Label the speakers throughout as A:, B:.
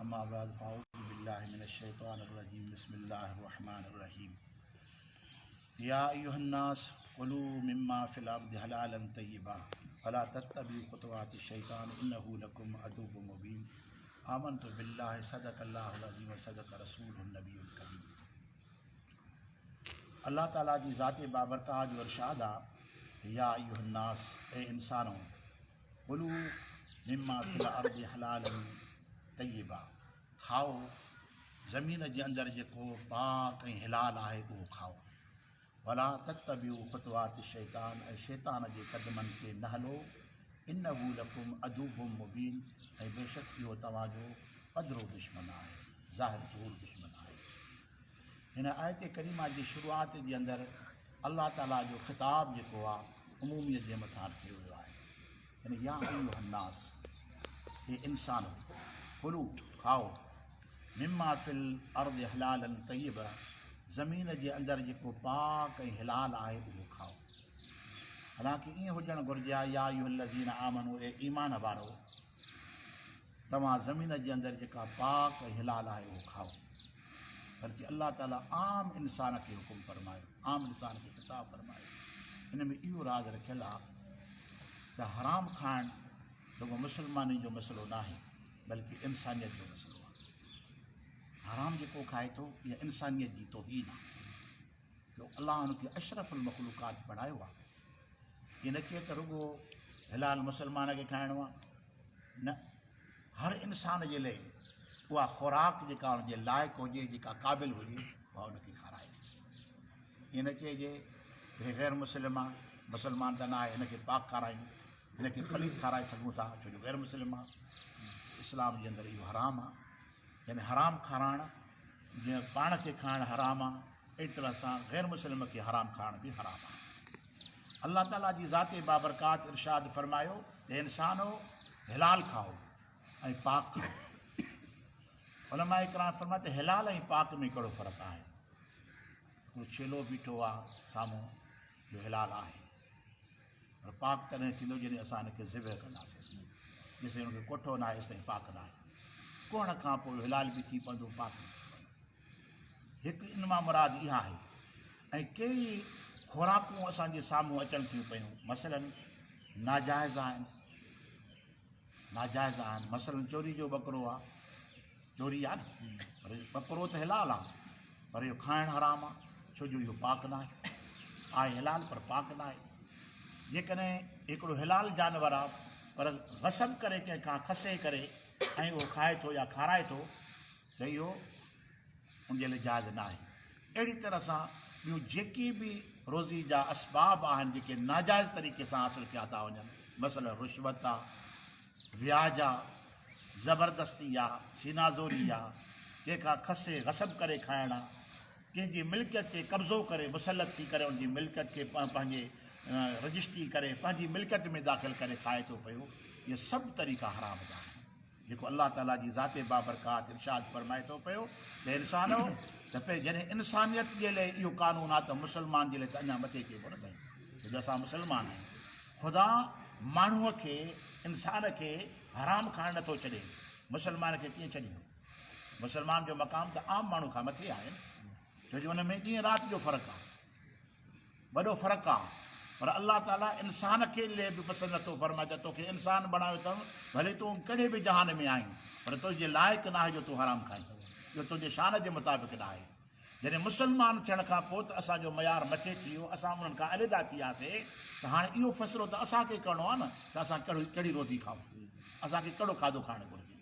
A: अम्मा बाद फ़अऊज़ु बिल्लाहि मिनश्शैतानिर्रजीम बिस्मिल्लाहिर्रहमानिर्रहीम या अय्युहन्नास कुलू मिम्मा फ़िल अर्दि हलालन तय्यिबा वला तत्तबिउ ख़ुतवातिश शैतान इन्नहु लकुम अदुव्वुम मुबीन आमन्तु बिल्लाहि सदक़ल्लाहुल अज़ीम व सदक़ रसूलुहुन नबियुल करीम। अल्लाह ताला जी ज़ात बाबरकात जो इरशाद आहे या अय्युहन्नास ए इंसानो कुलू मिम्मा फ़िल अर्दि हलालन तय्यिबा खाओ ज़मीन जे अंदरि जेको पाक ऐं हिलाल आहे उहो खाओ। वला तत्तबिउ ख़ुतवातिश शैतान ऐं शैतान जे क़दमनि ते न हलो इन्नहु लकुम अदुव्वुम मुबीन ऐं बेशक इहो तव्हांजो पधरो दुश्मन आहे, ज़ाहिर तौर दुश्मन आहे। हिन आयत करीमा जी शुरूआत जे अंदरि अल्लाह ताला जो ख़िताब जेको आहे उमूमियत जे मथां कयो वियो आहे। यानी या अय्युहन्नास हे इंसानो कुलू खाओ मिम्मा फ़िल अर्दि हलालन तय्यिबा ज़मीन जे अंदरि जेको पाक ऐं हिलाल आहे उहो खाओ। हालांकि ईअं हुजणु घुरिजे या अय्युहल्लज़ीना आमनू ए ईमान वारो तव्हां ज़मीन जे अंदरि जेका पाक ऐं हिलाल आहे उहो खाओ, बल्कि अल्लाह ताला आम इंसान खे हुकुम फरमायो, आम इंसान खे ख़िताब फरमायो। हिन में इहो राज़ रखियलु आहे त हराम खाइणु रुगो मुस्लमानी जो मसइलो न आहे, बल्कि इंसानियत जो मसइलो आहे। हराम जेको खाए थो इहा इंसानियत जी तौहीन आहे। जो अल्लाह हुनखे अशरफुल मखलूक़ात बणायो आहे, इन खे त रुगो हिलाल मुसलमान खे खाइणो आहे, न, हर इंसान जे लाइ उहा ख़ुराक जेका हुनजे लाइक़ु हुजे, जेका क़ाबिल हुजे, उहा हुनखे खाराए। ईअं न चइजे हे ग़ैर मुस्लिम आहे, मुसलमान त न आहे, हिनखे पाक खारायूं, हिनखे पलीत खाराए सघूं था छो जो ग़ैर मुस्लिम आहे। इस्लाम जे अंदरि इहो हराम आहे। यानी हराम खाराइणु जीअं पाण खे खाइणु हराम आहे, अहिड़ी तरह सां ग़ैर मुस्लिम खे हराम खाइणु बि हराम आहे। अल्लाह ताला जी ज़ात बाबरकात इरशाद फरमायो त इंसानो हिलाल खाओ ऐं पाक खाओ। उलमा इकराम फरमाए त हिलाल ऐं पाक में कहिड़ो फ़र्क़ु आहे। हिकिड़ो छेलो बीठो आहे साम्हूं जो हिलाल आहे, पर पाक तॾहिं थींदो जॾहिं असां हिनखे ज़िबह कंदासीं। जेसिताईं हुनखे कोठो न आहे तेसिताईं पाक न आहे। कोण खां पोइ हिलाल बि थी पवंदो, पाक बि थी पवंदो। हिकु इन मां मुराद इहा आहे। ऐं कई ख़ुराकूं असांजे साम्हूं अचनि थियूं पियूं, मसलन नाजाइज़ आहिनि, नाजाइज़ आहिनि। मसलन चोरी जो ॿकरो आहे, चोरी आहे न, पर ॿकरो त हिलाल आहे, पर इहो खाइणु हराम आहे छो जो इहो पाक न आहे हिलाल पर पाक न आहे। जेकॾहिं हिकिड़ो हिलाल जानवर आहे पर ग़सब करे कंहिंखां खसे करे ऐं उहो खाए थो या खाराए थो त इहो उनजे लाइ जाइज़ न आहे। अहिड़ी तरह सां ॿियूं जेकी बि रोज़ी जा असबाब आहिनि जेके नाजाइज़ तरीक़े सां हासिलु कया था वञनि, मसइला रुश्वत आहे, व्याज आहे, ज़बरदस्ती आहे, सीनाज़ोरी आहे, कंहिंखां खसे ग़सब करे खाइणु आहे, कंहिंजी मिल्कियत ते कब्ज़ो करे मुसलत थी करे उनजी मिल्कियत खे पंहिंजे रजिस्ट्री करे पंहिंजी मिल्कियत में दाख़िल करे खाए थो पियो। इहे सभु तरीक़ा हराम जा आहिनि। जेको अल्लाह ताला जी ज़ात बाबरकात इरशाद फरमाए थो पियो त इंसानो त पे जॾहिं इंसानियत जे लाइ इहो कानून आहे त मुसलमान जे लाइ त अञा मथे चइबो न साईं, छोजो असां मुसलमान आहियूं। ख़ुदा माण्हूअ खे, इंसान खे हराम खाइणु नथो छॾे, मुसलमान खे कीअं छॾींदो। मुसलमान जो मक़ाम त आम माण्हू खां मथे आहे, छोजो हुन में ॾींहुं राति जो फ़र्क़ु आहे, वॾो फ़र्क़ु आहे। पर अल्लाह ताला इंसान खे लाइ बि पसंदि नथो फरमाए त तोखे इंसान बणायो अथऊं, भले तूं कहिड़े बि जहान में आहीं, पर तुंहिंजे लाइक़ु न आहे जो तूं हराम खाईं, इहो तुंहिंजे शान जे मुताबिक़ न आहे। जॾहिं मुसलमान थियण खां पोइ त असांजो मयार मथे थी वियो, असां उन्हनि खां अलॻि थी वियासीं, त हाणे इहो फ़ैसिलो त असांखे करिणो आहे न त असां कहिड़ी रोज़ी खाऊं, असांखे कहिड़ो खाधो खाइणु घुरिजे।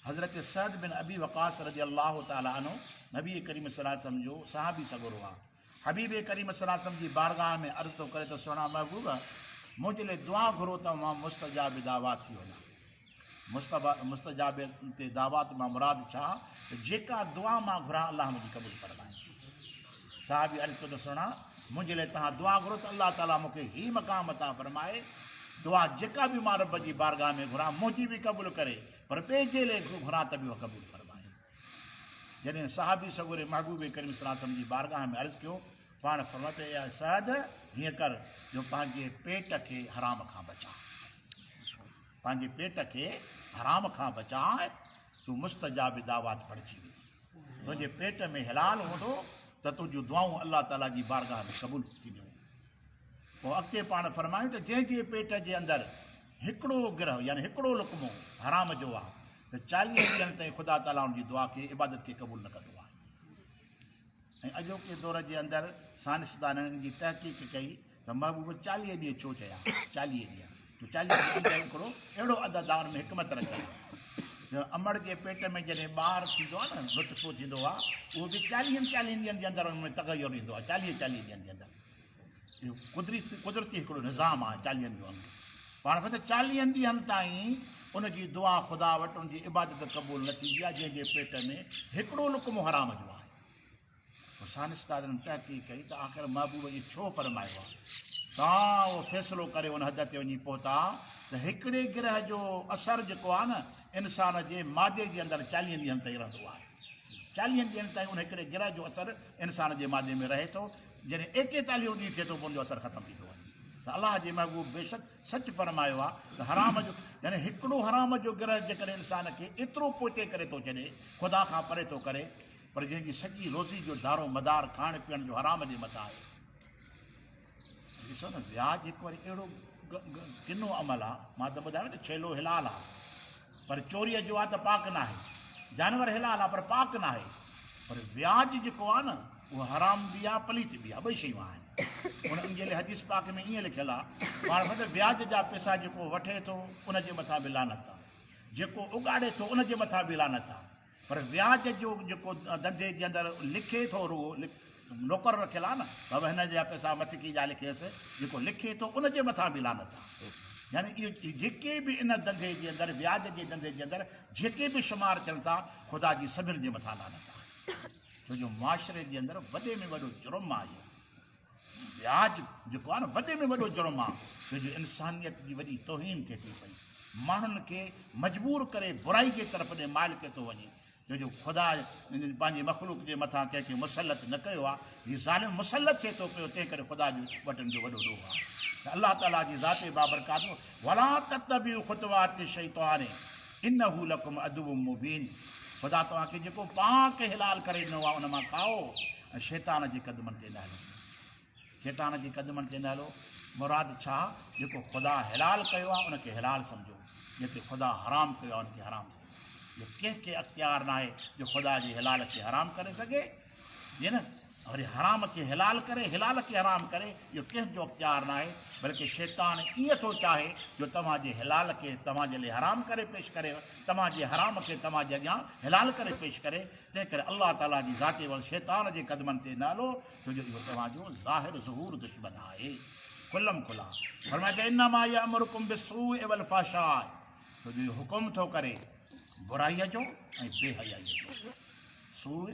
A: हज़रत सअद बिन अबी वक़ास रज़ी अल्लाह ताला अन्हु नबी करीम सल्लल्लाहु अलैहि वसल्लम जो सहाबी सॻोरो आहे। हबीब करीम सल्लल्लाहु अलैहि वसल्लम जी बारगाह में अर्ज़ थो करे त सुहिणा महबूब मुंहिंजे लाइ दुआ घुरो त मां मुस्तजाब दावत थी वञा। मुस्तजाब ते दावत मां मुराद छा, जेका दुआ मां घुरां अल्लाह मुंहिंजी क़बूल फरमाए। साहबी अर्ज़ कयो त सुहिणा मुंहिंजे लाइ तव्हां दुआ घुरो त अल्लाह ताला मूंखे ही मक़ाम अता फरमाए, दुआ जेका बि मां रब जी बारगाह में घुरां मुंहिंजी बि क़बूल करे, पर ॿिए जे लाइ घुरां त बि उहा क़बूल फरमाए। जॾहिं साहबी सॻोरे महबूब करीम सल्लल्लाहु अलैहि वसल्लम जी बारगाह में अर्ज़ु कयो, पाण फरमाए त या सअद हीअं कर जो पंहिंजे पेट खे हराम खां बचा, पंहिंजे पेट खे हराम खां बचाए तूं मुस्तजाब दावात पढ़जी वेंदी। तुंहिंजे पेट में हिलाल हूंदो त तुंहिंजूं दुआऊं अलाह ताला जी बारगाह में क़बूल थींदियूं। पोइ अॻिते पाण फरमायूं त जंहिंजे पेट जे अंदरि हिकिड़ो गिरह यानी हिकिड़ो लुक़मो हराम जो आहे त 40 ॾींहंनि ताईं ख़ुदा ताला उनजी दुआ खे इबादत खे क़बूल न कंदो आहे। ऐं अॼोके दौर जे अंदरि साइंसदाननि जी तहक़ीक़ कई त महबूब 40 ॾींहं छो चया। 40 ॾींहं तो 40 ॾींहं हिकिड़ो अहिड़ो अदद आहे हुन में हिकमत रखियलु आहे। अमड़ जे पेट में जॾहिं ॿारु थींदो आहे न लुत्फ़ो थींदो आहे उहो बि 40 ॾींहंनि जे अंदरि हुन में तग़य्युर ईंदो आहे। 40 ॾींहंनि जे अंदरि इहो कुदरती हिकिड़ो निज़ाम आहे 40 ॾींहंनि जो। पाण खे त 40 ॾींहंनि ताईं उनजी दुआ ख़ुदा वटि उनजी इबादत क़बूल न थींदी आहे जंहिंजे पेट में हिकिड़ो लुक़मो हराम जो आहे। पोइ साइंसदाननि तहक़ीक़ कई त आख़िर महबूब इहो छो फरमायो आहे। तव्हां उहो फ़ैसिलो करे उन हद ते वञी पहुता त हिकिड़े गिरह जो असरु जेको आहे न इंसान जे मादे जे अंदरि 40 ॾींहंनि ताईं रहंदो आहे। 40 ॾींहंनि ताईं उन हिकिड़े गिरह जो असरु इंसान जे मादे में रहे थो। जॾहिं 41 ॾींहं थिए थो पोइ उनजो असरु ख़तमु थी थो वञे। त अलाह जे महबूब बेशक सच फरमायो आहे त हराम जो यानी हिकिड़ो हराम जो गिरह जेकॾहिं इंसान खे एतिरो पोटे करे थो छॾे ख़ुदा खां परे थो करे पर जंहिंजी सॼी रोज़ी जो दारो मदार खाइण पीअण जो हराम जे मथां आहे। ॾिसो न व्याज हिकु वरी अहिड़ो किनो अमल आहे। मां त ॿुधायां न छेलो हिलाल आहे पर चोरीअ जो आहे त पाक न आहे। जानवर हिलाल आहे पर पाक न आहे। पर व्याज जेको आहे न उहो हराम बि आहे पलीत बि आहे। ॿई शयूं आहिनि। उन जे लाइ हदीस पाक में ईअं लिखियलु आहे पाण मतिलबु व्याज जा पैसा जेको वठे थो उनजे मथां बि लानत आहे। जेको उगाड़े थो उनजे मथां बि लानत आहे। पर व्याज जो जेको धंधे जे अंदरि लिखे थो रुगो नौकर रखियलु आहे न बाबा हिन जा पैसा मथिकी जा लिखियसि जेको लिखे थो उनजे मथां बि लानत आहे। यानी इहो जेके बि इन धंधे जे अंदरि व्याज जे धंधे जे अंदरि जेके बि शुमार थियनि था ख़ुदा जी सभिनी जे मथां लानत आहे। छो जो मुआशिरे जे अंदरि वॾे में वॾो जुर्म आहे इहो व्याज जेको आहे न वॾे में वॾो जुर्म आहे। छो जो इंसानियत जी वॾी तौहीन थिए थी पई। माण्हुनि खे मजबूर करे बुराई जे तरफ़ ॾे माइल के थो वञे। छो जो ख़ुदा पंहिंजी मख़लूक जे मथां कंहिंखे मुसलत न कयो आहे। हीउ ज़ालिम मुसलत थिए थो पियो तंहिं करे ख़ुदा जो वटि जो वॾो ॾोह आहे। अलाह ताला जी ज़ाते बाबरकात वला तत्तबिउ ख़ुतवात शैतान इन्नहु लकुम अदुव्वुम मुबीन। ख़ुदा तव्हांखे जेको पाक हिलाल करे ॾिनो आहे उन मां खाओ ऐं शैतान जे क़दमनि ते न हलो। शैतान जे क़दमनि ते न हलो मुराद छा जेको ख़ुदा हिलाल कयो आहे उनखे हिलाल सम्झो जेके ख़ुदा हराम कयो आहे उनखे हराम सम्झो। जो कंहिंखे अख़्तियार न आहे जो ख़ुदा जे हिलाल खे हराम करे सघे जीअं न वरी हराम खे हिलाल करे हिलाल खे हराम करे इहो कंहिंजो अख़्तियार न आहे। बल्कि शैतान ईअं थो चाहे जो तव्हांजे हिलाल खे तव्हांजे लाइ हराम करे पेश करे तव्हांजे हराम खे तव्हांजे अॻियां हिलाल करे पेश करे। तंहिं करे अलाह ताला जी ज़ाते वल शैतान जे क़दमनि ते न हलो छो जो इहो तव्हांजो ज़ाहिर ज़हूर दुश्मन आहे। खुलम खुला फरमाए त इन्नमा यअमुरुकुम बिस्सूइ वल फ़हशाइ। छो जो इहो हुकुम थो करे बुराईअ जो ऐं बेहयाईअ जो। सूइ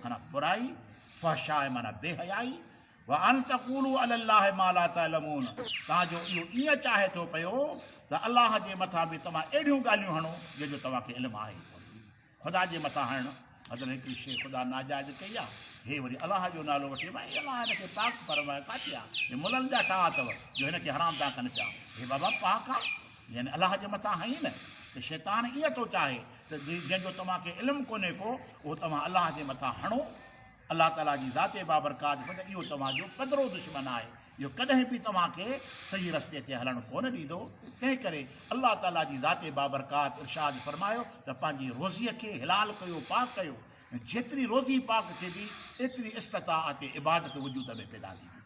A: माना बुराई फ़हशाइ माना बेहयाई व अन तक़ूलू अलल्लाहि मा ला तअलमून। तव्हांजो इहो ईअं चाहे थो पियो त अलाह जे मथां बि तव्हां अहिड़ियूं ॻाल्हियूं हणो जंहिंजो तव्हांखे इल्मु आहे ख़ुदा जे मथां हणणु मतिलबु हिकिड़ी शइ ख़ुदा नाजाइज़ कई आहे हे वरी अलाह जो नालो वठी भई अलाह हिनखे पाक फरमाए काथे आहे हे मुलनि जा टाह अथव जो हिनखे हराम था कनि पिया। हे बाबा पाक आहे यानी अलाह जे मथां हई न त शैतान ईअं थो चाहे त जंहिंजो तव्हांखे इल्मु कोन्हे को उहो तव्हां अलाह जे मथां हणो। अलाह ताला जी ज़ाते बाबरकात त इहो तव्हांजो पधरो दुश्मन आहे। इहो कॾहिं बि तव्हांखे सही रस्ते ते हलणु कोन ॾींदो। तंहिं करे अलाह ताला जी ज़ाते बाबरकात इरशाद फरमायो त पंहिंजी रोज़ीअ खे हिलाल कयो पाक कयो। जेतिरी रोज़ी पाक थिए थी एतिरी इस्तिताअत इबादत वजूद में पैदा थींदी।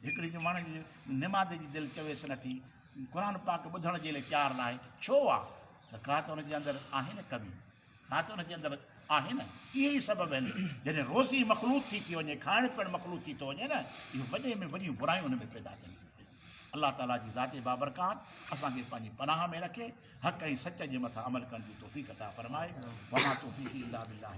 A: हिकिड़ी जो माण्हू जी निमाज़ जी दिलि चवेसि नथी क़ुर पाक ॿुधण जे लाइ तयारु न आहे छो आहे त का त हुनजे अंदरि आहे न कमी का त हुनजे अंदरि आहे न। इहे ई सबब आहिनि जॾहिं रोज़ी मख़लूत थी वञे खाइण पीअणु मख़लूत थी थो वञे न इहो वॾे में वॾियूं बुरायूं हुन में पैदा थियनि थियूं पयूं। अलाह ताला जी ज़ाते बाबरकात असांखे पंहिंजी पनाह में रखे हक़ ऐं सच जे मथां अमल करण जी तौफ़ीक़ अता फरमाए। वमा तौफ़ीक़ी इल्ला बिल्लाह।